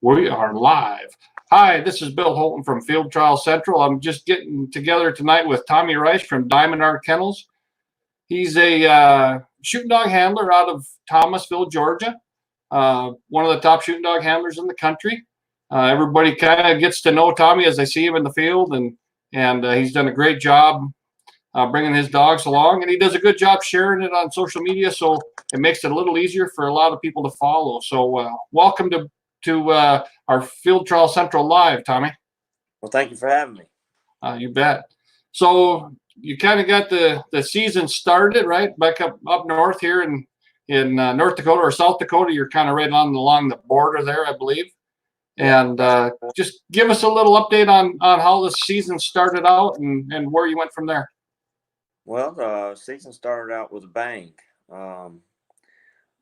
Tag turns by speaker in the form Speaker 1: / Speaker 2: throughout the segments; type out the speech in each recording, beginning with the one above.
Speaker 1: We are live. Hi, this is Bill Holton from Field Trial Central. I'm just getting together tonight with Tommy Rice from Diamond Art Kennels. He's a shooting dog handler out of Thomasville, Georgia. One of the top shooting dog handlers in the country. Everybody kind of gets to know Tommy as they see him in the field, and he's done a great job bringing his dogs along, and he does a good job sharing it on social media, so it makes it a little easier for a lot of people to follow. So welcome to our Field Trial Central Live, Tommy.
Speaker 2: Well, thank you for having me.
Speaker 1: You bet. So you kind of got the season started, right? Back up north here in North Dakota or South Dakota. You're kind of right along the border there, I believe. And just give us a little update on how the season started out and where you went from there.
Speaker 2: Well, the season started out with a bang.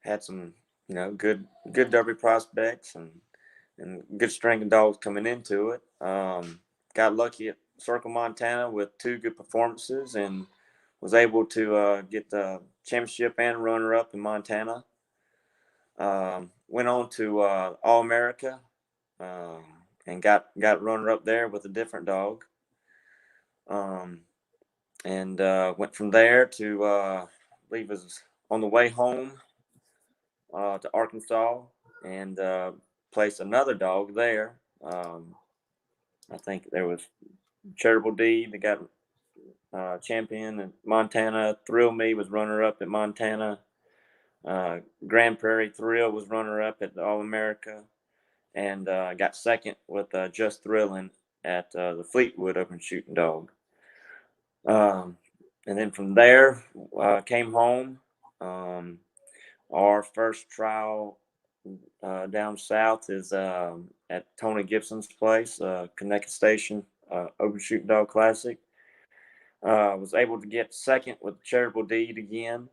Speaker 2: Had some, good Derby prospects and good string of dogs coming into it. Got lucky at Circle, Montana with 2 good performances and was able to get the championship and runner-up in Montana. Went on to All-America and got runner-up there with a different dog. And went from there to, I believe it was on the way home to Arkansas and placed another dog there. I think there was Charitable D that got champion in Montana. Thrill Me was runner-up at Montana. Grand Prairie Thrill was runner-up at the All-America. And got second with Just Thrilling at the Fleetwood Open Shooting Dog. And then from there, came home. Our first trial down south is at Tony Gibson's place, Connecticut Station Open Shooting Dog Classic. Was able to get second with Charitable Deed again.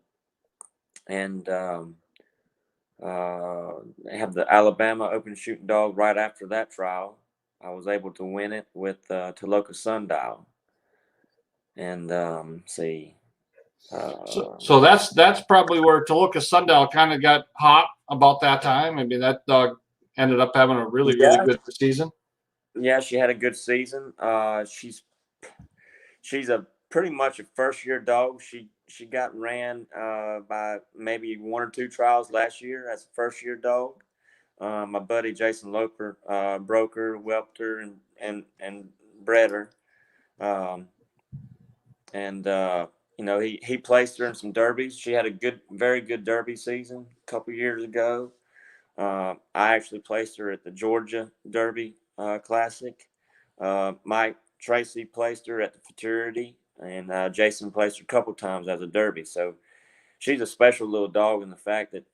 Speaker 2: And have the Alabama Open Shooting Dog right after that trial. I was able to win it with Toluca Sundial. And see.
Speaker 1: So that's probably where Toluca Sundial kind of got hot about that time. I mean, that dog ended up having a really good season.
Speaker 2: Yeah, she had a good season. She's a pretty much a first year dog. She got ran by maybe 1 or 2 trials last year as a first year dog. My buddy Jason Loper broke her, whelped her, and bred her. He placed her in some derbies. She had a very good derby season a couple years ago. I actually placed her at the Georgia Derby Classic. Mike Tracy placed her at the Futurity, and Jason placed her a couple times as a derby. So she's a special little dog in the fact that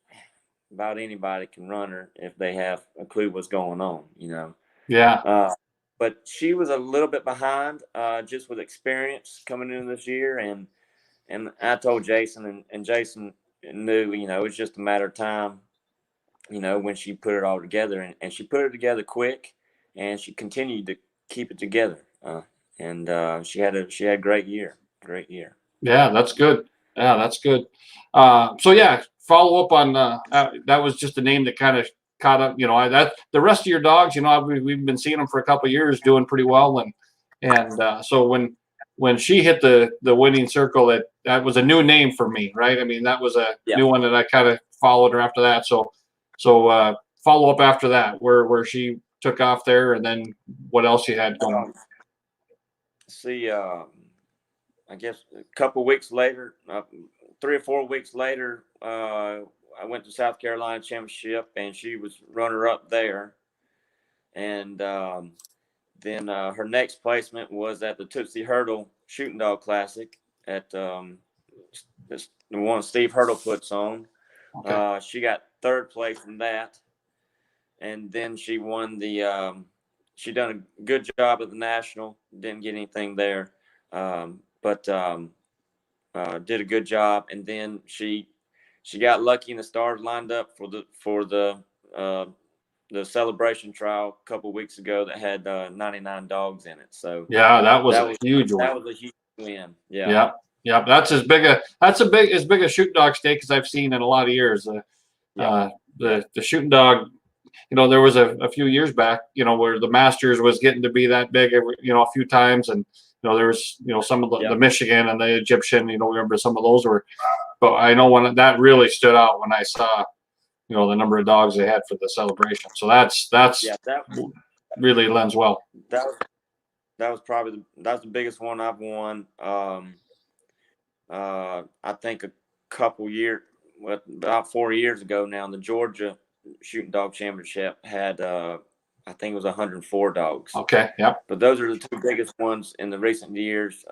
Speaker 2: about anybody can run her if they have a clue what's going on,
Speaker 1: Yeah.
Speaker 2: But she was a little bit behind just with experience coming into this year. And I told Jason, and Jason knew, it was just a matter of time, when she put it all together. And she put it together quick, and she continued to keep it together. She had a great year. Great year.
Speaker 1: Yeah, that's good. Yeah, that's good. Follow up on that was just a name that kind of caught up. That the rest of your dogs, we've been seeing them for a couple of years doing pretty well, and so when she hit the winning circle, that was a new name for me, right? I mean, that was a new one that I kind of followed her after that. So follow up after that, where she took off there, and then what else you had going?
Speaker 2: I guess a couple weeks later, 3 or 4 weeks later, I went to South Carolina Championship, and she was runner-up there. And then her next placement was at the Tootsie Hurdle Shooting Dog Classic at the one Steve Hurdle puts on. Okay. She got 3rd place in that. And then she won she done a good job at the National. Didn't get anything there. But did a good job, and then she got lucky, and the stars lined up for the celebration trial a couple weeks ago that had 99 dogs in it. So
Speaker 1: yeah, that was a huge one.
Speaker 2: That was a huge win. Yeah.
Speaker 1: That's as big a shooting dog stake as I've seen in a lot of years. The shooting dog there was a few years back, where the Masters was getting to be that big, a few times, and there was some of the Michigan and the Egyptian, remember some of those were, but I know when that really stood out when I saw the number of dogs they had for the celebration. So that's
Speaker 2: that
Speaker 1: really lends well.
Speaker 2: that was probably that's the biggest one I've won. I think a couple years, about 4 years ago now, the Georgia Shooting Dog Championship had I think it was 104 dogs.
Speaker 1: Okay, yeah.
Speaker 2: But those are the two biggest ones in the recent years.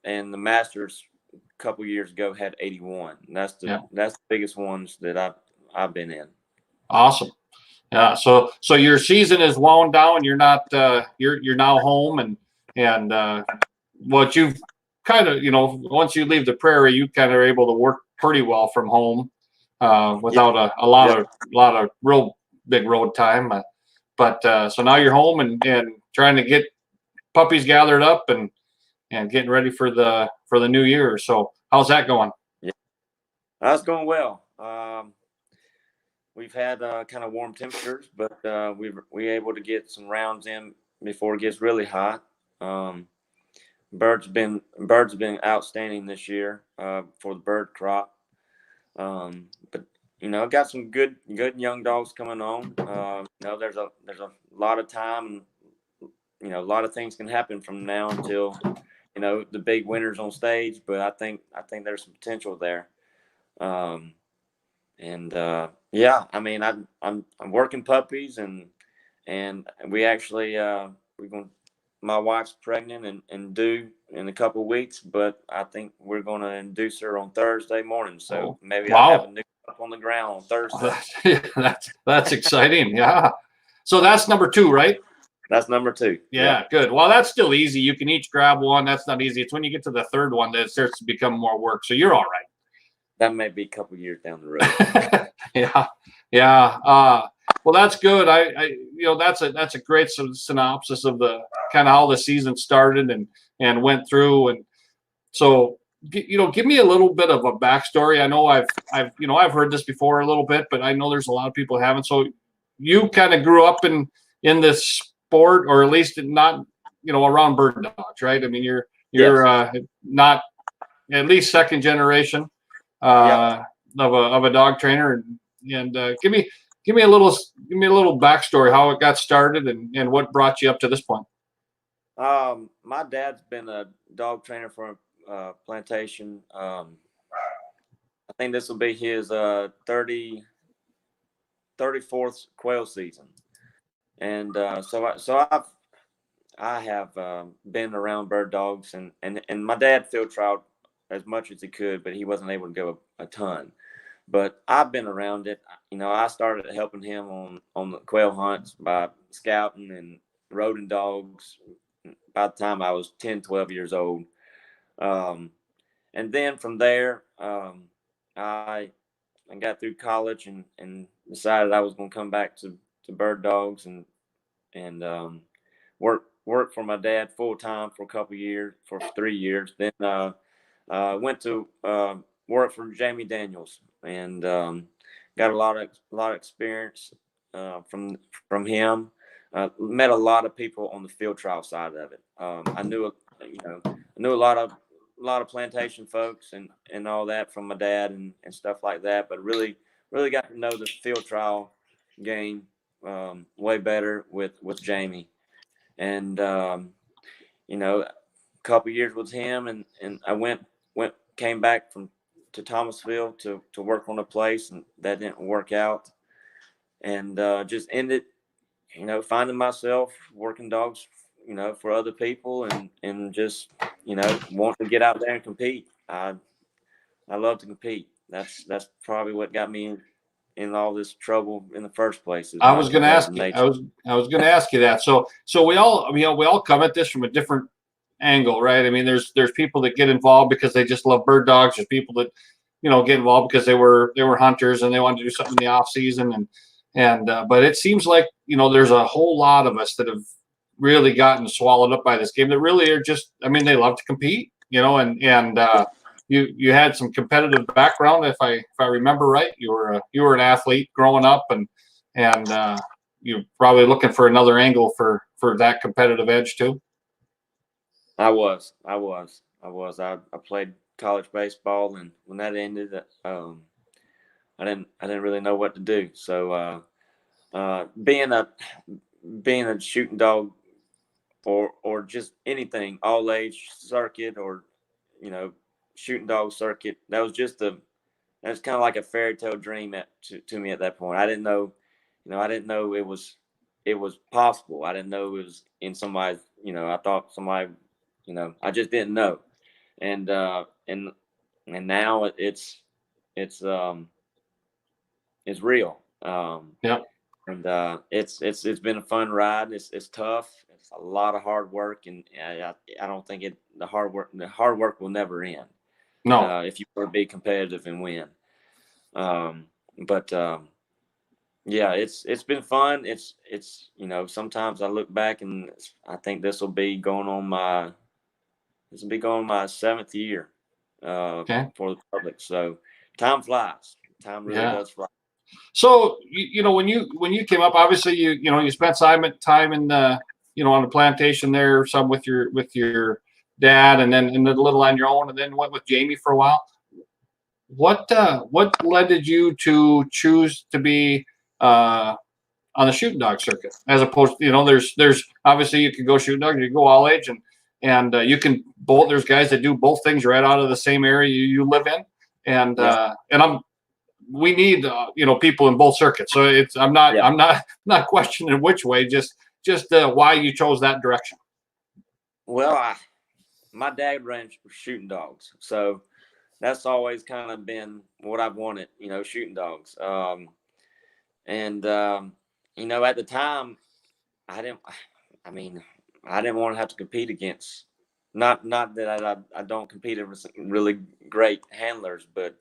Speaker 2: And the Masters a couple years ago had 81. And that's the biggest ones that I've been in.
Speaker 1: Awesome. Yeah. So your season is wound down. You're not you're now home, and what you've kind of once you leave the Prairie, you kind of are able to work pretty well from home without a lot of real big road time. But so now you're home and trying to get puppies gathered up and getting ready for the new year. So how's that going?
Speaker 2: Yeah, that's going well. We've had kind of warm temperatures, but we're able to get some rounds in before it gets really hot. Birds have been outstanding this year for the bird crop. But I've got some good young dogs coming on. There's a lot of time, and a lot of things can happen from now until the big winners on stage. But I think there's some potential there. I'm working puppies, and we actually my wife's pregnant and due in a couple of weeks, but I think we're going to induce her on Thursday morning. So maybe I'll have a new pup on the ground on Thursday.
Speaker 1: That's exciting. Yeah. So that's number 2, right?
Speaker 2: That's number 2.
Speaker 1: Yeah, good. Well, that's still easy. You can each grab one. That's not easy. It's when you get to the third one that it starts to become more work. So you're all right.
Speaker 2: That may be a couple years down the road.
Speaker 1: Yeah. Well, that's good. That's a great synopsis of the kind of how the season started and went through. And so, give me a little bit of a backstory. I know I've heard this before a little bit, but I know there's a lot of people who haven't. So you kind of grew up in this sport, or at least not, around bird dogs, right? I mean, you're not at least second generation of a dog trainer, and give me a little backstory, how it got started and what brought you up to this point.
Speaker 2: My dad's been a dog trainer for a plantation. I think this will be his 34th quail season, and so I have been around bird dogs, and my dad field trialed as much as he could, but he wasn't able to go a ton. But I've been around it. I started helping him on the quail hunts by scouting and roading dogs by the time I was 10, 12 years old. And then from there, I got through college and decided I was going to come back to bird dogs and work for my dad full time for 3 years. Then went to work for Jamie Daniels and got a lot of experience from him. Met a lot of people on the field trial side of it. I knew a lot of plantation folks and all that from my dad and stuff like that, but really got to know the field trial game way better with Jamie. And a couple years with him, and I came back to Thomasville to work on a place, and that didn't work out, and just ended finding myself working dogs for other people, and just wanting to get out there and compete. I love to compete. That's probably what got me in all this trouble in the first place.
Speaker 1: I was going to ask you. I was going to ask you that. So we all come at this from a different angle, right? I mean, there's people that get involved because they just love bird dogs. There's people that get involved because they were hunters and they wanted to do something in the off season, and but it seems like there's a whole lot of us that have really gotten swallowed up by this game that really are just, I mean, they love to compete, and you had some competitive background, if I remember right. You were an athlete growing up, and and you're probably looking for another angle for that competitive edge too.
Speaker 2: I was. I played college baseball, and when that ended, I didn't really know what to do. So being a shooting dog, or just anything all age circuit, or shooting dog circuit, that was kind of like a fairy tale dream to me at that point. I didn't know, I didn't know it was possible. I didn't know it was in somebody's. I thought somebody, I just didn't know, and now it's real.
Speaker 1: Yeah.
Speaker 2: And it's been a fun ride. It's tough. It's a lot of hard work, and I don't think the hard work will never end.
Speaker 1: No.
Speaker 2: If you want to be competitive and win. But yeah, it's been fun. It's sometimes I look back and I think this will be going on my 7th year
Speaker 1: Okay.
Speaker 2: for the public. So time flies. Time really does fly.
Speaker 1: So when you came up, obviously you spent time in the on the plantation there, some with your dad, and then a little on your own, and then went with Jamie for a while. What led you to choose to be on the shooting dog circuit as opposed to there's obviously you can go shooting dog, you can go all age, and you can both. There's guys that do both things right out of the same area you live in, and we need people in both circuits. So I'm not questioning which way, just why you chose that direction.
Speaker 2: Well, my dad ran shooting dogs, so that's always kind of been what I've wanted, shooting dogs. And at the time, I didn't want to have to compete against. Not that I don't compete with really great handlers, but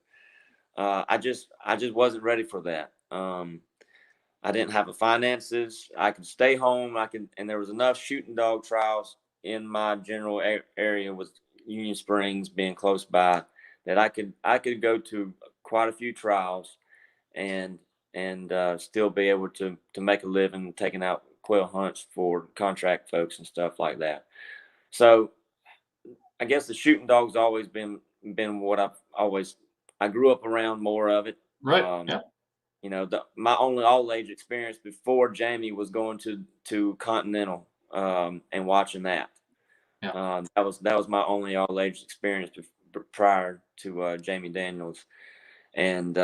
Speaker 2: I just wasn't ready for that. I didn't have the finances. I could stay home. And there was enough shooting dog trials in my general area, with Union Springs being close by, that I could go to quite a few trials and still be able to make a living taking out quail hunts for contract folks and stuff like that. So I guess the shooting dog's always been what I grew up around more of it.
Speaker 1: Right. Yeah.
Speaker 2: My only all age experience before Jamie was going to Continental and watching that.
Speaker 1: Yeah.
Speaker 2: That was my only all age experience prior to Jamie Daniels, and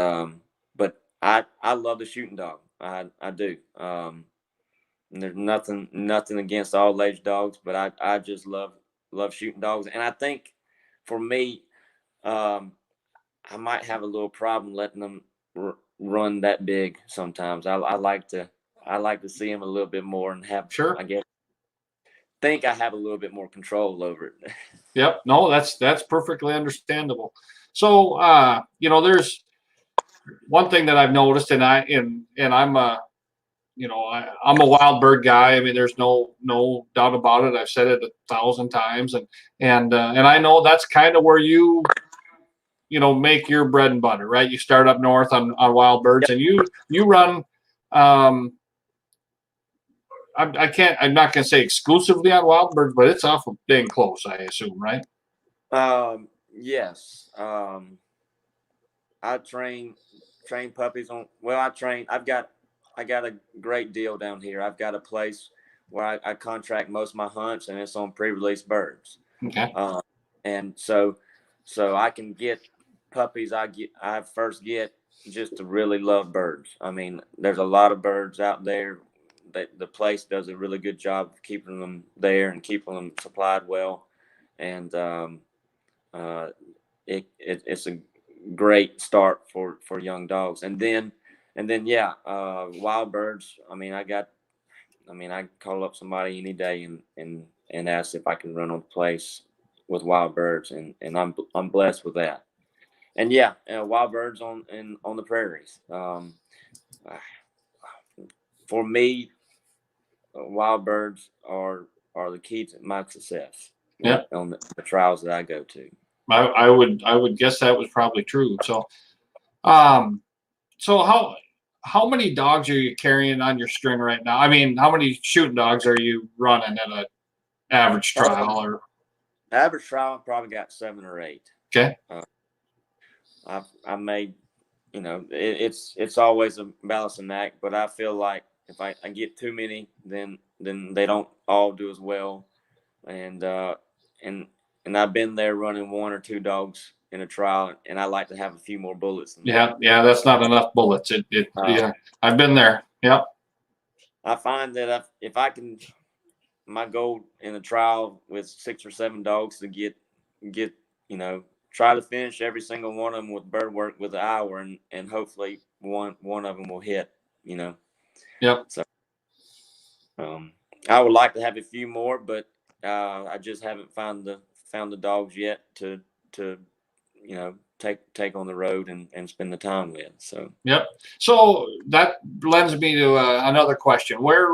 Speaker 2: but I love the shooting dog. I do. And there's nothing against all age dogs, but I just love shooting dogs, and I think for me, I might have a little problem letting them run that big sometimes. I like to see them a little bit more and have.
Speaker 1: Sure.
Speaker 2: I think I have a little bit more control over it.
Speaker 1: Yep. No, that's perfectly understandable. So there's one thing that I've noticed, and I'm a I'm a wild bird guy. I mean, there's no doubt about it. I've said it 1,000 times, and I know that's kind of where you make your bread and butter, right? You start up north on wild birds, and you run. I'm not going to say exclusively on wild birds, but it's awful dang close, I assume, right?
Speaker 2: Yes. I train puppies on. Well, I got a great deal down here. I've got a place where I contract most of my hunts, and it's on pre-release birds.
Speaker 1: Okay.
Speaker 2: And so I can get puppies. I first get just to really love birds. I mean, there's a lot of birds out there. The place does a really good job of keeping them there and keeping them supplied well, and it's a great start for young dogs. And then wild birds. I mean, I call up somebody any day and ask if I can run on the place with wild birds, and I'm blessed with that. And wild birds on the prairies. For me, wild birds are the key to my success.
Speaker 1: Yeah.
Speaker 2: On the trials that I go to.
Speaker 1: I would guess that was probably true. So, so how many dogs are you carrying on your string right now? I mean, how many shooting dogs are you running at an average trial? Or
Speaker 2: Average trial, I probably got 7 or 8.
Speaker 1: okay,
Speaker 2: I made, it's always a balancing act, but I feel like if I get too many, then they don't all do as well, and I've been there running 1 or 2 dogs in a trial, and I like to have a few more bullets than that.
Speaker 1: yeah, that's not enough bullets. Yeah, I've been there. Yep.
Speaker 2: I find that if I can, my goal in a trial with 6 or 7 dogs to get try to finish every single one of them with bird work with an hour, and hopefully one of them will hit.
Speaker 1: Yep.
Speaker 2: So I would like to have a few more, but I just haven't found the dogs yet to take on the road and spend the time with. So
Speaker 1: yep. So that lends me to another question. Where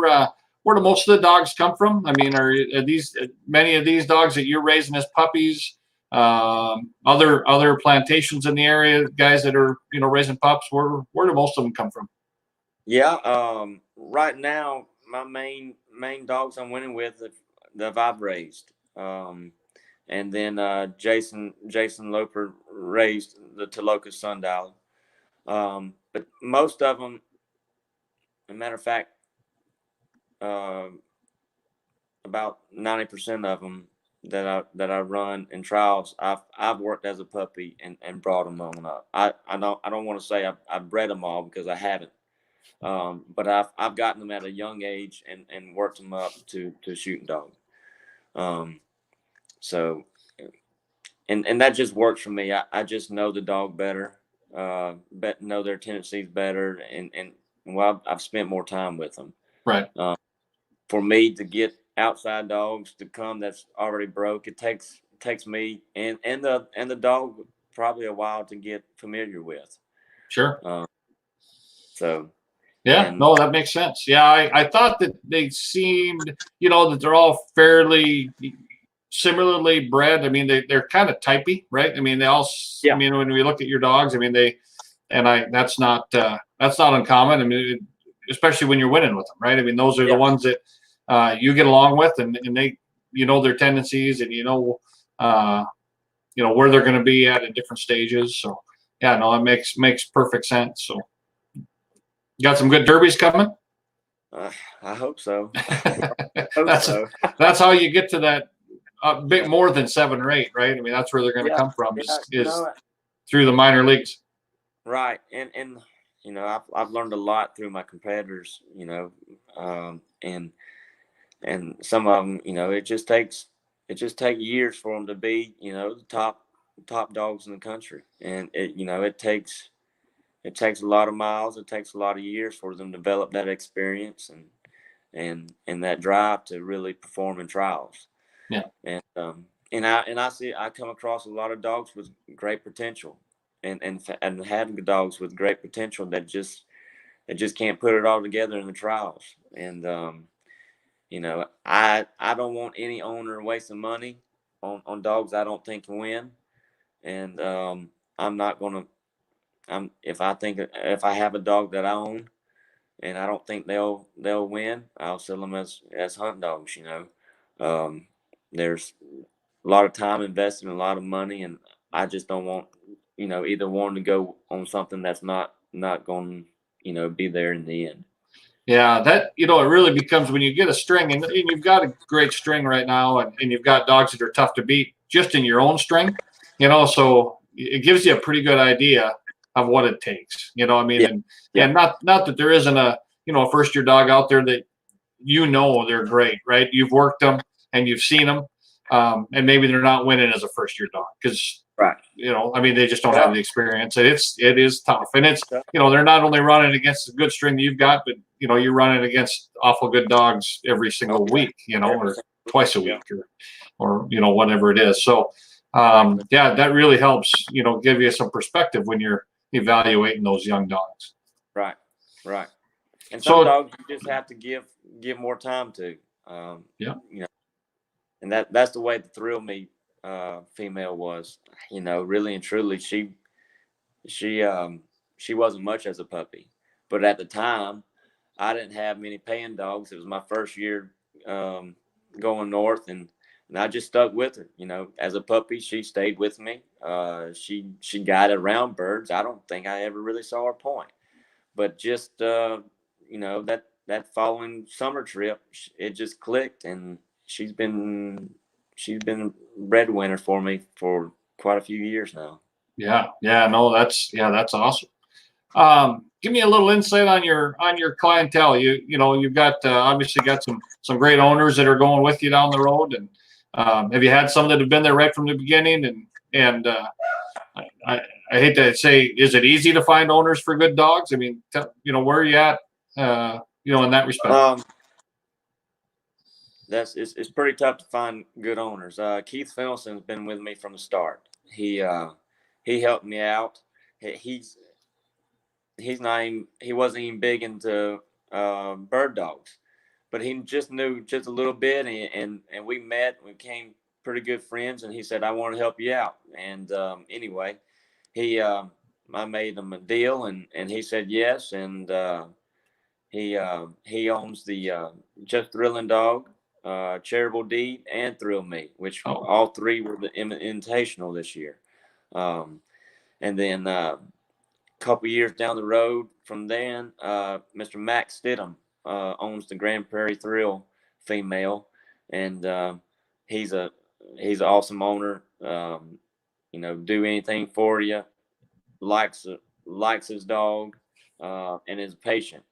Speaker 1: do most of the dogs come from? I mean, are these many of these dogs that you're raising as puppies? Other plantations in the area, guys that are raising pups. Where do most of them come from?
Speaker 2: Yeah. Right now, my main dogs I'm winning with that I've raised. And then Jason Loper raised the Toluca Sundial. But most of them, as a matter of fact, about 90% of them that I run in trials, I've worked as a puppy and brought them on up. I don't want to say I've bred them all, because I haven't. But I've gotten them at a young age and worked them up to shooting dog. So and that just works for me. I just know the dog better, know their tendencies better, and well, I've spent more time with them.
Speaker 1: Right.
Speaker 2: For me to get outside dogs to come that's already broke, it takes me and the dog probably a while to get familiar with.
Speaker 1: Sure.
Speaker 2: So
Speaker 1: yeah, no, that makes sense. Yeah, I thought that they seemed, that they're all fairly similarly bred. I mean, they're kind of typey, right? I mean, they all.
Speaker 2: Yeah.
Speaker 1: I mean, when we look at your dogs, I mean, that's not uncommon. I mean, especially when you're winning with them, right? I mean, those are the ones that you get along with, and they, their tendencies, and where they're going to be at different stages. So yeah, no, it makes perfect sense. So you got some good derbies coming.
Speaker 2: I hope so.
Speaker 1: That's how you get to that bit more than 7 or 8, right? I mean, that's where they're going to come from is through the minor leagues.
Speaker 2: Right, and I've learned a lot through my competitors, and some of them, it just takes years for them to be, the top dogs in the country, and it takes a lot of miles, it takes a lot of years for them to develop that experience and that drive to really perform in trials.
Speaker 1: Yeah,
Speaker 2: and I come across a lot of dogs with great potential, and having dogs with great potential that just can't put it all together in the trials. And I don't want any owner wasting money on dogs I don't think can win. And I'm not gonna. If I have a dog that I own and I don't think they'll win, I'll sell them as hunt dogs. There's a lot of time invested and a lot of money, and I just don't want either one to go on something that's not going to be there in the end.
Speaker 1: Yeah, that it really becomes when you get a string, and you've got a great string right now, and you've got dogs that are tough to beat just in your own string, so it gives you a pretty good idea of what it takes. I mean, and not that there isn't a first year dog out there that they're great, right? You've worked them and you've seen them, and maybe they're not winning as a first year dog because
Speaker 2: right.
Speaker 1: I mean, they just don't have the experience. And it is tough, and it's they're not only running against a good string that you've got, but you're running against awful good dogs every single week, or twice a week, or whatever it is. So yeah, that really helps give you some perspective when you're evaluating those young dogs.
Speaker 2: Right. And some dogs you just have to give more time to. And that's the way the Thrill Me female was. Really and truly, she wasn't much as a puppy, But at the time, I didn't have many paying dogs. It was my first year going north, and I just stuck with her. You know, as a puppy, she stayed with me. She guided around birds. I don't think I ever really saw her point, but just you know, that following summer trip, it just clicked, and she's been a breadwinner for me for quite a few years now.
Speaker 1: Yeah, no, that's awesome. Give me a little insight on your clientele. You know, you've got obviously got some great owners that are going with you down the road, and have you had some that have been there right from the beginning? And I hate to say, is it easy to find owners for good dogs? I mean, you know, where are you at? You know, in that respect.
Speaker 2: It's pretty tough to find good owners. Keith Finelson's been with me from the start. He helped me out. He wasn't even big into bird dogs, but he just knew just a little bit, and we met. We became pretty good friends, and he said, "I want to help you out." And anyway, I made him a deal, and he said yes, and he owns the Just Thrilling Dog, Charitable Deed, and Thrill Me, which all three were the invitational this year. And then couple years down the road from then, Mr. Max Stidham owns the Grand Prairie Thrill female, and he's an awesome owner. You know, do anything for you, likes his dog, and is patient.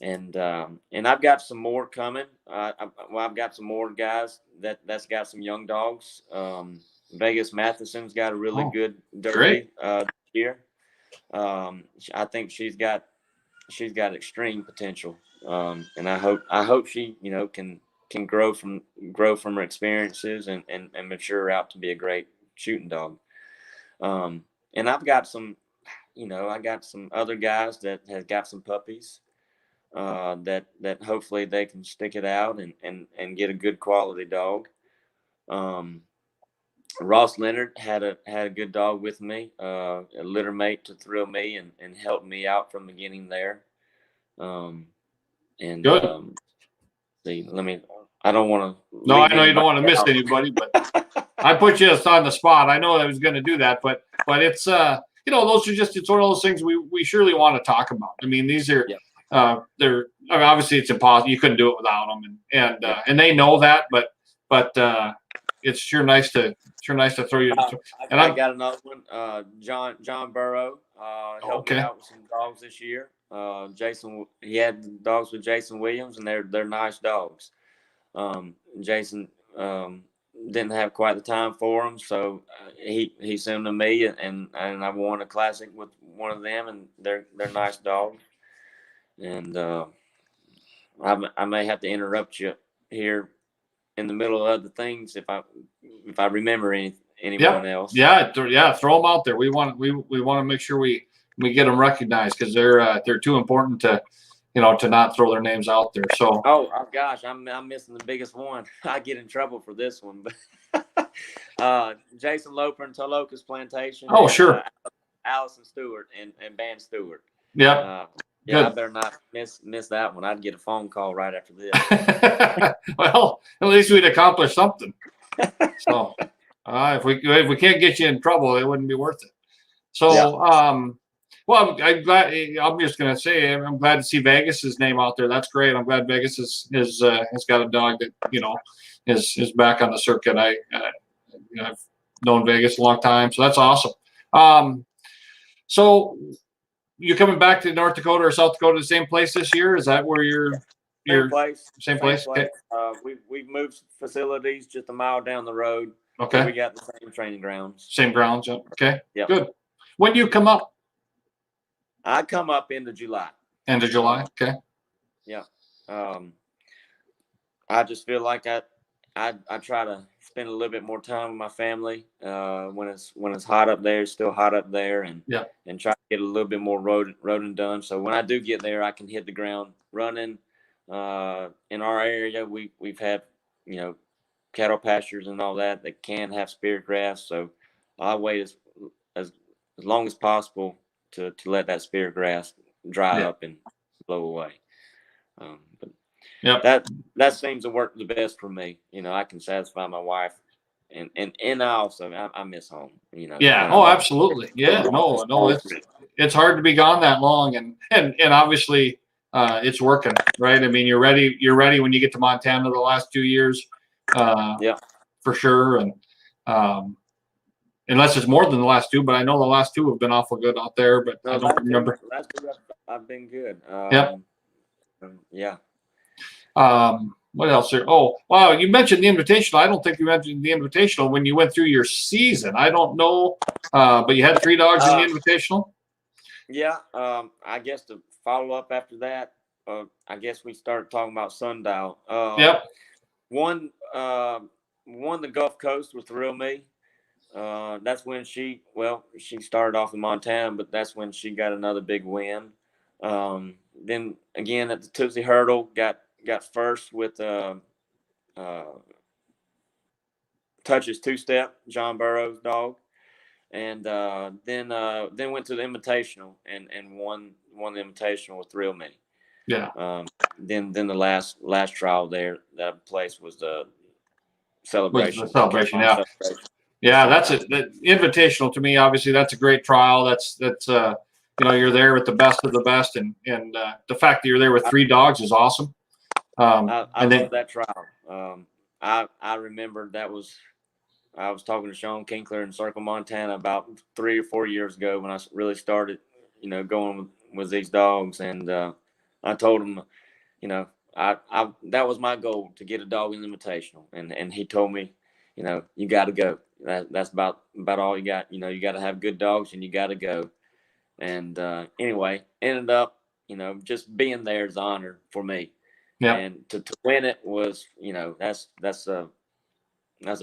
Speaker 2: And I've got some more coming. I've got some more guys that's got some young dogs. Vegas Matheson's got a really good derby this year. I think she's got extreme potential, and I hope she, you know, can grow from her experiences and mature out to be a great shooting dog. And I've got some, you know, I got some other guys that has got some puppies that hopefully they can stick it out and get a good quality dog. Ross Leonard had a good dog with me, a litter mate to Thrill Me and helped me out from the beginning there. See, I don't want to.
Speaker 1: No, I know you don't want to miss anybody, but I put you on the spot. I know I was going to do that, but it's you know, those are just, it's one of those things we surely want to talk about. I mean, these are they're, I mean, obviously it's impossible. You couldn't do it without them, and they know that, but it's sure nice to throw you.
Speaker 2: And I got another one. John Burrow helped me out with some dogs this year. Jason, he had dogs with Jason Williams, and they're nice dogs. Jason didn't have quite the time for them, so he sent them to me, and I won a classic with one of them, and they're nice dogs. And I may have to interrupt you here in the middle of other things if I remember anyone else.
Speaker 1: Yeah, throw them out there. We want to make sure we get them recognized, because they're too important to, you know, to not throw their names out there. So
Speaker 2: oh gosh, I'm missing the biggest one. I get in trouble for this one, but Jason Loper and Toluca's Plantation.
Speaker 1: Oh, sure.
Speaker 2: Allison Stewart and Van Stewart.
Speaker 1: Yeah.
Speaker 2: Yeah, I better not miss that one. I'd get a phone call right after this.
Speaker 1: Well, at least we'd accomplish something. So, if we can't get you in trouble, it wouldn't be worth it. So, well, I'm glad. I'm just gonna say, I'm glad to see Vegas's name out there. That's great. I'm glad Vegas has got a dog that, you know, is back on the circuit. I've known Vegas a long time, so that's awesome. So, you coming back to North Dakota or South Dakota, the same place this year? Is that where you're same place? Okay.
Speaker 2: We've moved facilities just a mile down the road.
Speaker 1: Okay.
Speaker 2: We got the same training grounds.
Speaker 1: Same grounds. Okay.
Speaker 2: Yeah.
Speaker 1: Good. When do you come up?
Speaker 2: I come up into July.
Speaker 1: End of July. Okay.
Speaker 2: Yeah. I just feel like I try to spend a little bit more time with my family when it's hot up there. It's still hot up there, and try to get a little bit more roading done. So when I do get there, I can hit the ground running. In our area, we've had, you know, cattle pastures and all that can have spirit grass. So I wait as long as possible to let that spirit grass dry
Speaker 1: Yeah.
Speaker 2: up and blow away. But
Speaker 1: Yep.
Speaker 2: that seems to work the best for me. I can satisfy my wife, and I also I miss home.
Speaker 1: Yeah. Oh, absolutely. Yeah. No, it's hard to be gone that long, and obviously it's working, right? I mean, you're ready when you get to Montana the last 2 years,
Speaker 2: Yeah.
Speaker 1: for sure. And unless it's more than the last two, but I know the last two have been awful good out there, but
Speaker 2: No,
Speaker 1: I don't remember.
Speaker 2: last two I've been good.
Speaker 1: Yep.
Speaker 2: Yeah.
Speaker 1: What else here? Oh, wow. You mentioned the Invitational. I don't think you mentioned the Invitational when you went through your season. I don't know, but you had 3 dogs in the Invitational?
Speaker 2: Yeah. I guess to follow up after that, I guess we started talking about Sundial.
Speaker 1: Yep.
Speaker 2: One the Gulf Coast will thrill me. That's when she started off in Montana, but that's when she got another big win. Then again at the Tootsie Hurdle, got first with Touches Two-Step, John Burroughs' dog, and then went to the Invitational and won the Invitational with Thrill Me.
Speaker 1: Yeah.
Speaker 2: Then the last trial there that place was the Celebration.
Speaker 1: Was the Celebration, yeah.
Speaker 2: Celebration.
Speaker 1: Yeah, that's it. The Invitational to me, obviously, that's a great trial. That's you're there with the best of the best, and the fact that you're there with 3 dogs is awesome.
Speaker 2: I love that trial. I remember I was talking to Sean Kinkler in Circle, Montana about 3 or 4 years ago when I really started, going with these dogs, and I told him, I that was my goal, to get a dog in the Invitational, and he told me, you got to go. That's about all you got. You got to have good dogs, and you got to go. And anyway, ended up, just being there is an honor for me.
Speaker 1: Yeah.
Speaker 2: And to win it was, that's a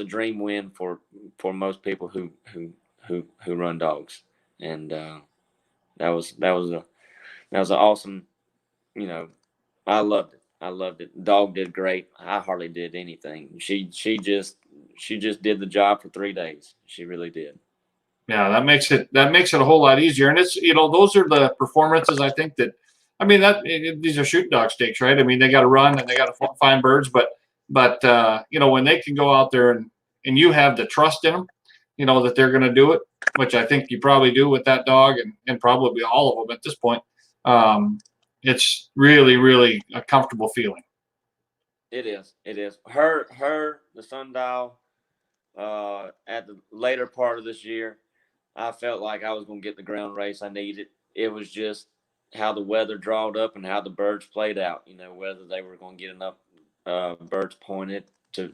Speaker 2: dream win for most people who run dogs. And that was an awesome. I loved it. I loved it. The dog did great. I hardly did anything. She just did the job for 3 days. She really did.
Speaker 1: Yeah, that makes it a whole lot easier. And it's those are the performances, I think, that these are shoot dog stakes, right? I mean, they got to run and they got to find birds, but when they can go out there and you have the trust in them, that they're going to do it, which I think you probably do with that dog and probably all of them at this point. It's really, really a comfortable feeling.
Speaker 2: It is. Her the Sundial at the later part of this year, I felt like I was going to get the ground race I needed. It was just how the weather drawed up and how the birds played out, whether they were going to get enough birds pointed to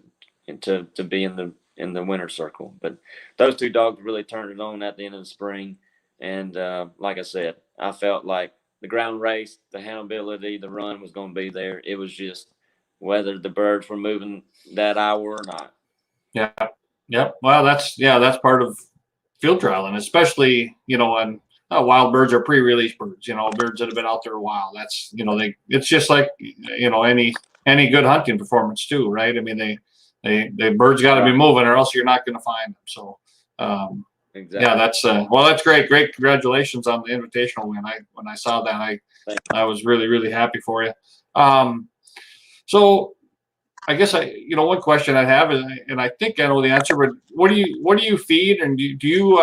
Speaker 2: be in the winter circle. But those 2 dogs really turned it on at the end of the spring. And like I said, I felt like the ground race, the handleability, the run was going to be there. It was just whether the birds were moving that hour or not.
Speaker 1: Yeah. Yep. Well, that's part of field trial, and especially, when wild birds are pre-release birds, birds that have been out there a while. That's, it's just like, any good hunting performance too, right? I mean, the birds got to be moving, or else you're not going to find them. So, exactly. Yeah, that's great. Great. Congratulations on the Invitational win. When I saw that, I was really, really happy for you. So I guess one question I have is, and I think I know the answer, but what do you feed, and do you do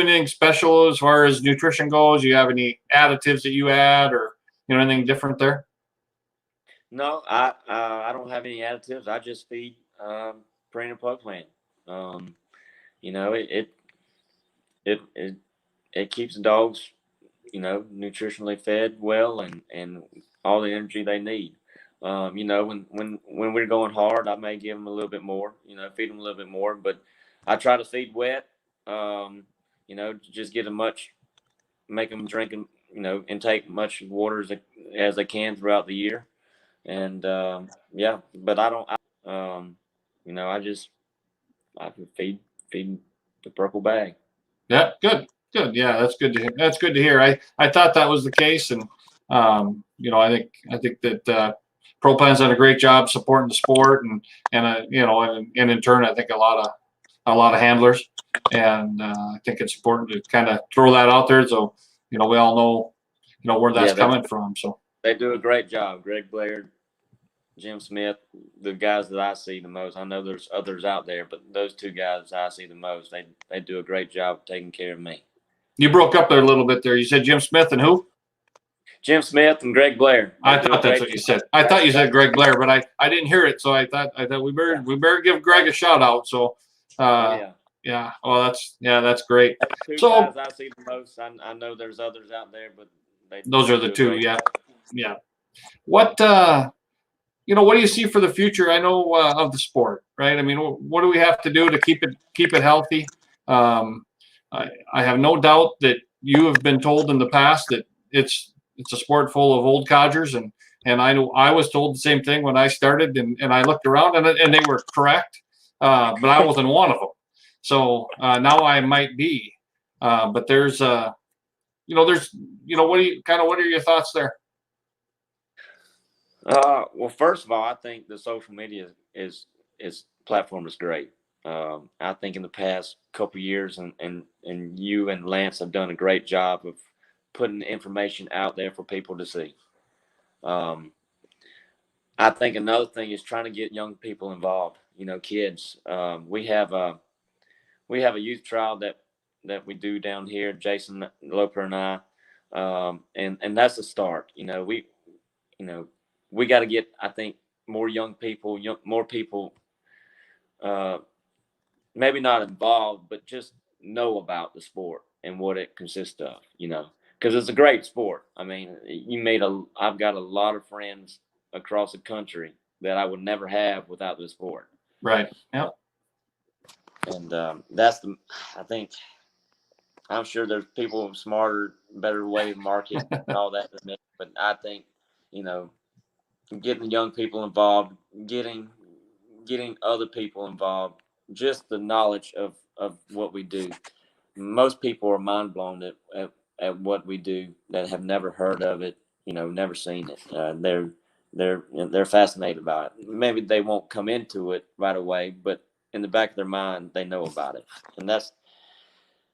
Speaker 1: anything special as far as nutrition goes? Do you have any additives that you add, or anything different there?
Speaker 2: No, I don't have any additives. I just feed Prairie and Plug Plant. It keeps the dogs, nutritionally fed well and all the energy they need. When we're going hard, I may give them a little bit more, feed them a little bit more, but I try to feed wet, just make them drink and, intake much water as they can throughout the year. And, but I don't, I can feed the purple bag.
Speaker 1: Yeah. Good. Yeah. That's good to hear. That's good to hear. I thought that was the case. And, I think that, ProPlan's done a great job supporting the sport, and in turn, I think a lot of handlers, and I think it's important to kind of throw that out there. So we all know where that's
Speaker 2: Yeah,
Speaker 1: coming from. So
Speaker 2: they do a great job. Greg Blair, Jim Smith, the guys that I see the most. I know there's others out there, but those two guys I see the most. They do a great job of taking care of me.
Speaker 1: you broke up there a little bit there. You said Jim Smith and who?
Speaker 2: Jim Smith and Greg Blair.
Speaker 1: I thought that's what you said. I thought you said Greg Blair, but I didn't hear it, so I thought we better give Greg a shout out. So yeah. Well, that's great.
Speaker 2: Two
Speaker 1: So
Speaker 2: guys I see the most. I know there's others out there, but
Speaker 1: those are the two. Yeah. What what do you see for the future? I know of the sport, right? I mean, what do we have to do to keep it healthy? I have no doubt that you have been told in the past that it's a sport full of old codgers, and I know I was told the same thing when I started, and I looked around and they were correct, but I wasn't one of them. So now I might be, but what are your thoughts there?
Speaker 2: Well, first of all, I think the social media is platform is great. I think in the past couple of years, and you and Lance have done a great job of putting information out there for people to see. I think another thing is trying to get young people involved. Kids. We have a youth trial that we do down here, Jason Loper and I, and that's a start. We got to get, I think, more young people, more people, maybe not involved, but just know about the sport and what it consists of, because it's a great sport. I mean, I've got a lot of friends across the country that I would never have without this sport.
Speaker 1: Right. Yeah.
Speaker 2: And I think, I'm sure there's people smarter, better way to market and all that than me, but I think, getting the young people involved, getting other people involved, just the knowledge of what we do. Most people are mind blown at what we do that have never heard of it, never seen it. They're fascinated by it. Maybe they won't come into it right away, but in the back of their mind, they know about it. And that's,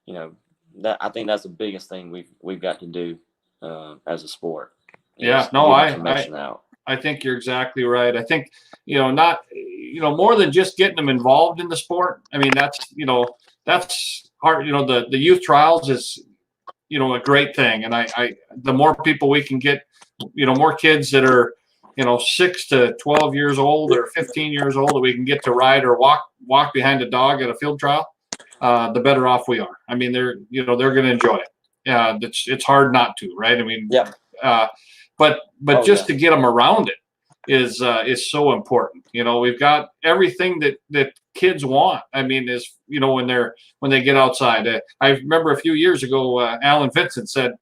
Speaker 2: that I think that's the biggest thing we've got to do as a sport.
Speaker 1: Yeah, no, I think you're exactly right. I think, not, more than just getting them involved in the sport. I mean, that's hard. The youth trials is, a great thing. And the more people we can get, more kids that are, 6 to 12 years old or 15 years old that we can get to ride or walk behind a dog at a field trial, the better off we are. I mean, they're going to enjoy it. Yeah. It's hard not to, right? I mean,
Speaker 2: yeah.
Speaker 1: But to get them around it is so important. We've got everything that kids want. I mean, when they get outside. I remember a few years ago, Alan Vincent said,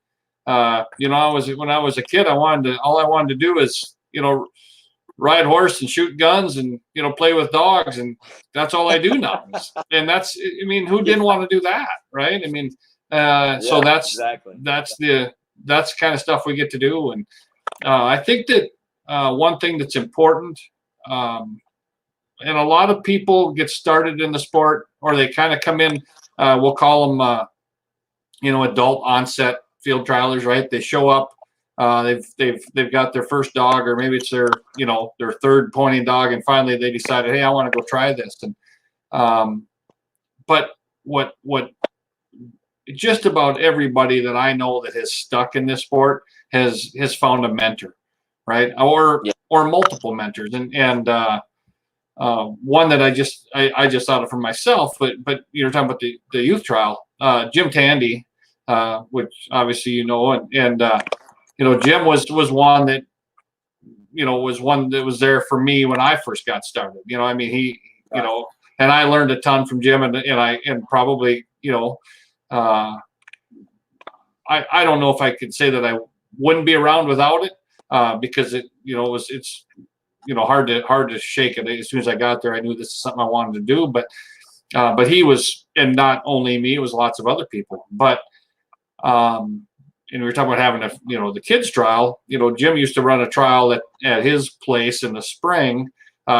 Speaker 1: when I was a kid, all I wanted to do is ride horse and shoot guns and play with dogs, and that's all I do now. And who didn't want to do that, right? I mean, so that's the kind of stuff we get to do. And I think that one thing that's important, and a lot of people get started in the sport, or they kind of come in, we'll call them, adult onset field trialers, right? They show up, they've got their first dog, or maybe it's their third pointing dog, and finally they decided, hey, I want to go try this. And but what just about everybody that I know that has stuck in this sport has found a mentor, right? Or multiple mentors. And one that I just thought of for myself, but you're talking about the youth trial, Jim Tandy, which obviously and Jim was one that was there for me when I first got started. I mean, he and I learned a ton from Jim, and probably I don't know if I could say that I wouldn't be around without it, because it's hard to shake it. As soon as I got there, I knew this is something I wanted to do. But he was, and not only me, it was lots of other people. But and we were talking about having the kids trial. Jim used to run a trial at his place in the spring,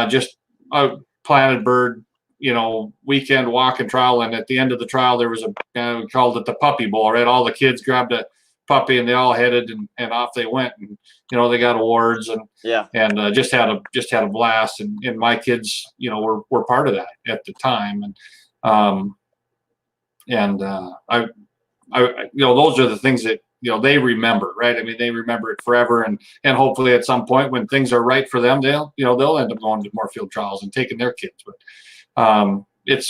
Speaker 1: just a planted bird, weekend walking trial. And at the end of the trial, there was we called it the Puppy Bowl, right? All the kids grabbed a puppy, and they all headed and off they went, and they got awards and just had a blast, and my kids were part of that at the time, and I those are the things that they remember, right? I mean, they remember it forever, and hopefully at some point when things are right for them, they'll end up going to more field trials and taking their kids. But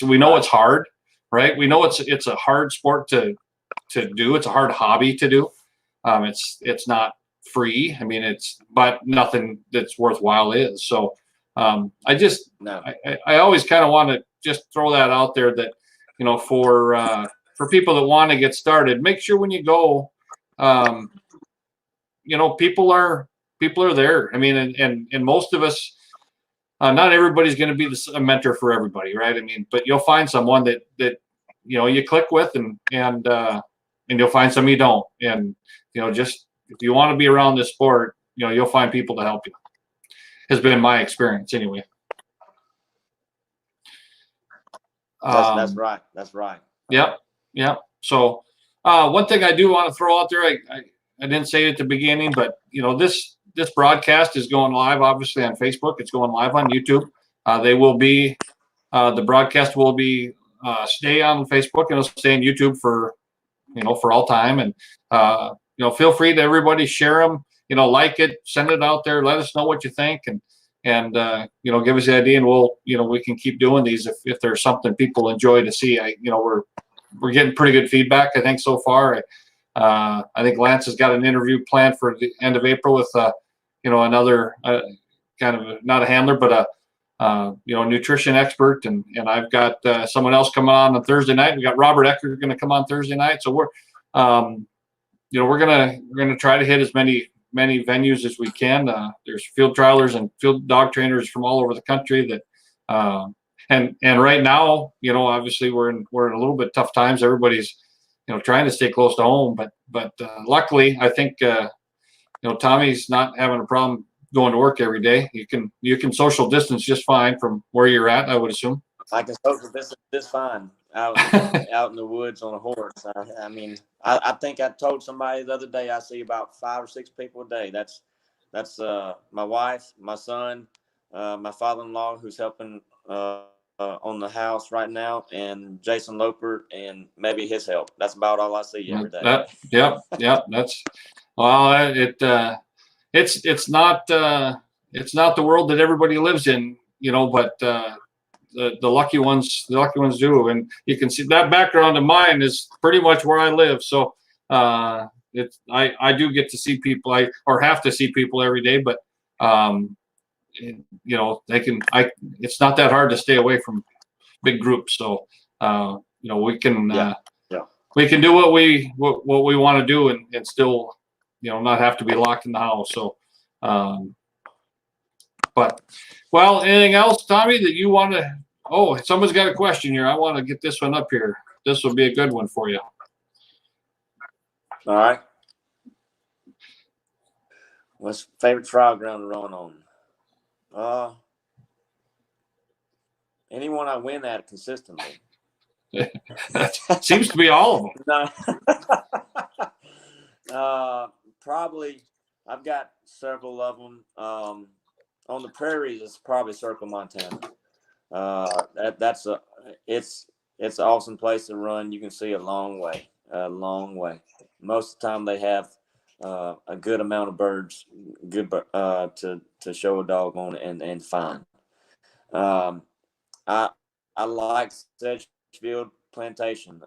Speaker 1: we know it's hard, right? We know it's a hard sport to do. It's a hard hobby to do. It's not free. I mean, but nothing that's worthwhile is. So I always kind of want to just throw that out there that for people that want to get started, make sure when you go, people are there. I mean, and most of us, not everybody's going to be a mentor for everybody, right? I mean, but you'll find someone that you click with, and you'll find some you don't. And just if you want to be around this sport, you'll find people to help you. Has been my experience anyway.
Speaker 2: That's right. That's right.
Speaker 1: Yep. So one thing I do want to throw out there, I didn't say it at the beginning, but this broadcast is going live, obviously, on Facebook. It's going live on YouTube. The broadcast will be stay on Facebook, and it'll stay on YouTube for all time. And feel free to everybody share them. Like it, send it out there. Let us know what you think, and give us the idea, and we can keep doing these if there's something people enjoy to see. We're getting pretty good feedback, I think, so far. I think Lance has got an interview planned for the end of April with another kind of not a handler, but a nutrition expert, and I've got someone else coming on Thursday night. We got Robert Ecker going to come on Thursday night, so we're gonna try to hit as many venues as we can. There's field trialers and field dog trainers from all over the country that and right now, obviously we're in a little bit tough times. Everybody's trying to stay close to home, but luckily I think Tommy's not having a problem going to work every day. You can social distance just fine from where you're at, I would assume.
Speaker 2: I can social distance just fine out in the woods on a horse. I mean, I think I told somebody the other day I see about 5 or 6 people a day. That's my wife, my son, my father-in-law who's helping on the house right now, and Jason Loper, and maybe his help. That's about all I see every day.
Speaker 1: Yep. That's it's not the world that everybody lives in, but the lucky ones do, and you can see that background of mine is pretty much where I live. So I do get to see people, or have to see people every day, but it's not that hard to stay away from big groups. So we can do what we want to do, and still not have to be locked in the house. So anything else, Tommy, that you want to? Oh, someone's got a question here. I want to get this one up here. This will be a good one for you.
Speaker 2: All right. What's favorite trial ground to run on? Anyone I win at consistently.
Speaker 1: Seems to be all of
Speaker 2: them. Probably, I've got several of them. On the prairies, it's probably Circle, Montana. It's an awesome place to run. You can see a long way. Most of the time, they have a good amount of birds, to show a dog on and find. I like Sedgefield Plantation,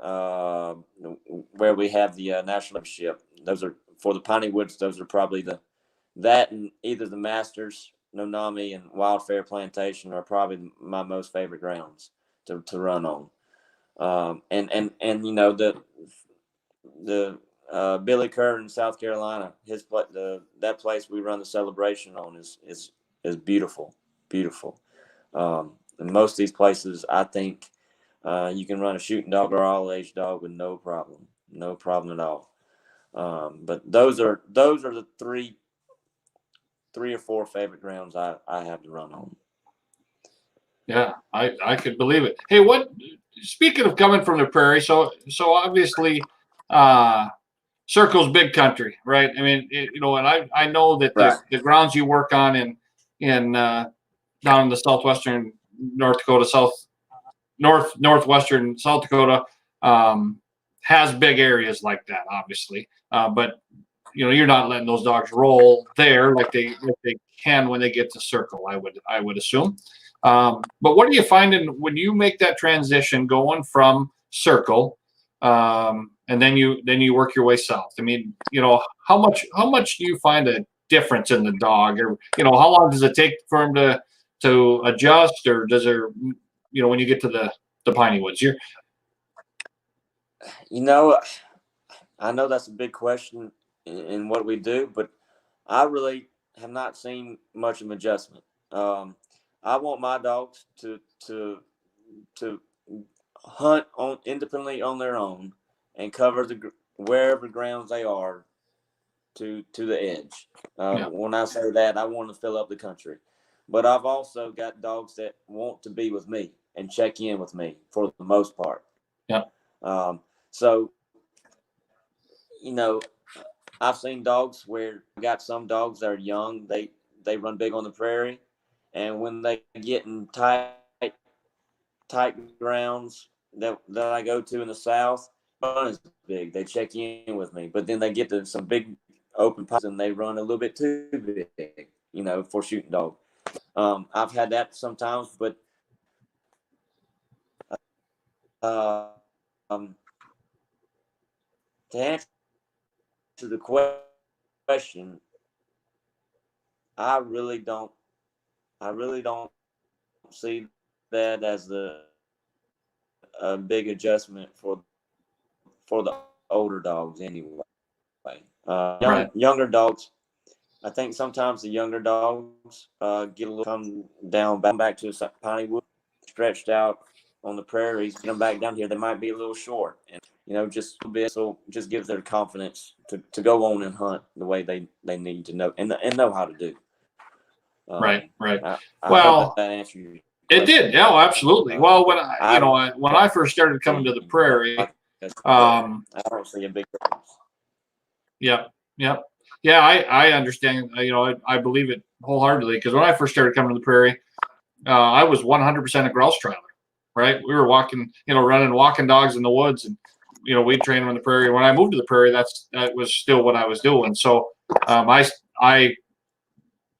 Speaker 2: where we have the national championship. Those are for the Piney Woods. Those are probably that and either the Masters, Nonami, and Wildfare Plantation are probably my most favorite grounds to run on. And the Billy Kerr in South Carolina, that place we run the celebration on is beautiful. And most of these places, I think you can run a shooting dog or all age dog with no problem at all. But those are the three or four favorite grounds I have to run on.
Speaker 1: Yeah, I could believe it. Hey, speaking of coming from the prairie, so obviously Circle's big country, right? I mean, and I know that
Speaker 2: Right.
Speaker 1: the grounds you work on in down in the southwestern North Dakota, northwestern South Dakota, has big areas like that, obviously. But you're not letting those dogs roll there like they can when they get to Circle. I would assume. But what are you finding when you make that transition going from Circle, and then you work your way south? I mean, how much do you find a difference in the dog, or how long does it take for him to adjust, or does there, when you get to the Piney Woods,
Speaker 2: I know that's a big question in what we do, but I really have not seen much of an adjustment. I want my dogs to hunt on independently on their own and cover wherever grounds they are to the edge. When I say that, I want to fill up the country, but I've also got dogs that want to be with me and check in with me for the most part.
Speaker 1: Yeah.
Speaker 2: So, I've seen dogs where I got some dogs that are young. They run big on the prairie, and when they get in tight grounds that I go to in the south, run is big. They check in with me, but then they get to some big open pockets and they run a little bit too big, for shooting dog. I've had that sometimes, but to answer the question, I really don't see that as a big adjustment for the older dogs anyway.
Speaker 1: right?
Speaker 2: Younger dogs, I think sometimes the younger dogs get a little come down back to Piney Wood, stretched out on the prairies, get them back down here. They might be a little short, and just a bit. So just gives their confidence to go on and hunt the way they need to know and know how to do.
Speaker 1: Right.
Speaker 2: I
Speaker 1: Well,
Speaker 2: hope that answers your
Speaker 1: it did. Yeah, absolutely. Well, when I first started coming to the prairie,
Speaker 2: I don't see a big difference.
Speaker 1: Yep. Yeah, I understand. I believe it wholeheartedly, because when I first started coming to the prairie, I was 100% a grouse trailer, right? We were walking, running walking dogs in the woods, and we'd train them in the prairie. When I moved to the prairie, that was still what I was doing. So I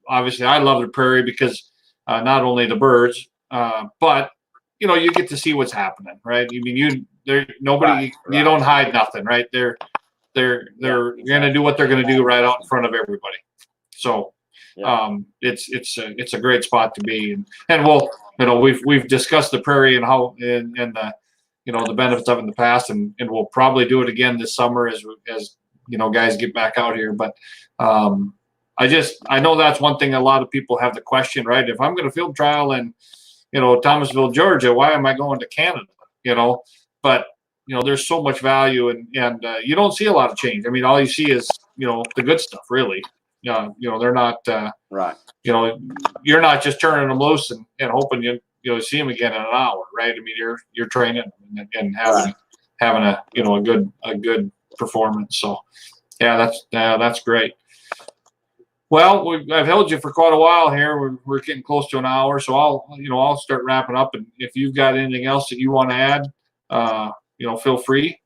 Speaker 1: obviously I love the prairie because not only the birds, but you get to see what's happening, right? I mean, you don't hide nothing, right? They're going to do what they're going to do right out in front of everybody. So it's a great spot to be, and we've discussed the prairie and how and the the benefits of it in the past, and we'll probably do it again this summer as guys get back out here. But I know that's one thing a lot of people have the question, right? If I'm going to field trial in Thomasville, Georgia, why am I going to Canada? But there's so much value, and you don't see a lot of change. I mean, all you see is the good stuff, really. They're not
Speaker 2: right.
Speaker 1: You're not just turning them loose and hoping you see them again in an hour, right? I mean, you're training and having a good performance. So that's great. Well, I've held you for quite a while here. We're getting close to an hour, so I'll start wrapping up. And if you've got anything else that you want to add, feel free.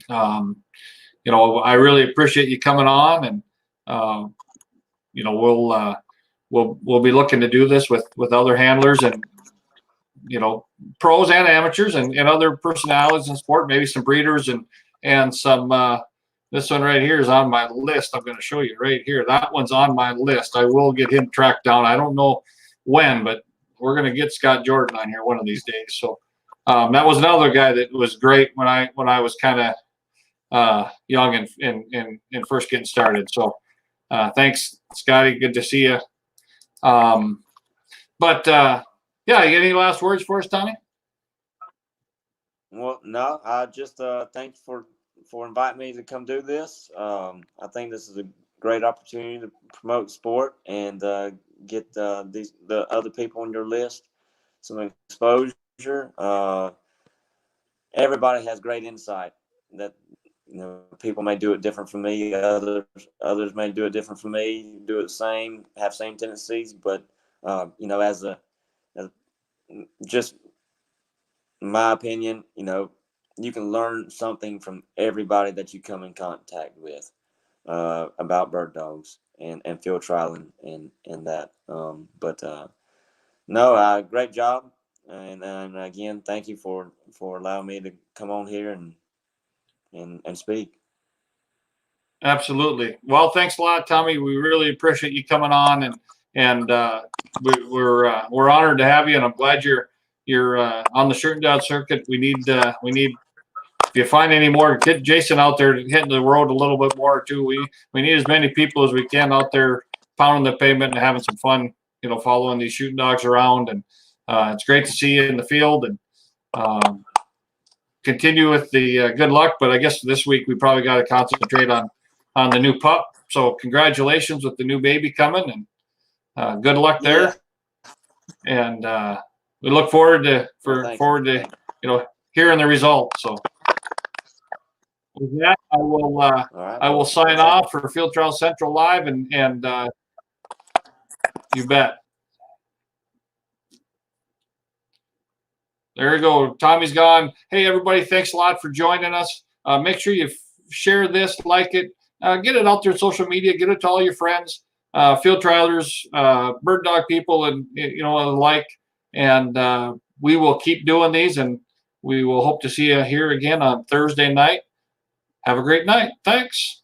Speaker 1: I really appreciate you coming on, and we'll be looking to do this with other handlers and pros and amateurs and other personalities in sport, maybe some breeders and some. This one right here is on my list. I'm going to show you right here. That one's on my list. I will get him tracked down. I don't know when, but we're going to get Scott Jordan on here one of these days. So that was another guy that was great when I was kind of young and first getting started. So thanks, Scotty. Good to see you. But you got any last words for us, Tommy?
Speaker 2: Well, no, I just thank you for inviting me to come do this. I think this is a great opportunity to promote sport and get the other people on your list some exposure. Everybody has great insight that people may do it different from me. Others may do it different from me. Do it the same, have same tendencies, but as just my opinion, you can learn something from everybody that you come in contact with about bird dogs and field trialing and that. No, great job, and again, thank you for allowing me to come on here and speak.
Speaker 1: Absolutely. Well, thanks a lot, Tommy. We really appreciate you coming on, and we're honored to have you, and I'm glad you're on the shooting dog circuit. We need if you find any more, get Jason out there hitting the road a little bit more too. We need as many people as we can out there pounding the pavement and having some fun, following these shooting dogs around. And it's great to see you in the field, and continue with the good luck. But I guess this week we probably got to concentrate on the new pup. So congratulations with the new baby coming, and good luck there. Yeah. And we look forward to hearing the results. So with that, I will sign off for Field Trial Central Live, and you bet. There you go. Tommy's gone. Hey, everybody, thanks a lot for joining us. Make sure you share this, like it, get it out there on social media, get it to all your friends, field trialers, bird dog people, and the like. And we will keep doing these, and we will hope to see you here again on Thursday night. Have a great night. Thanks.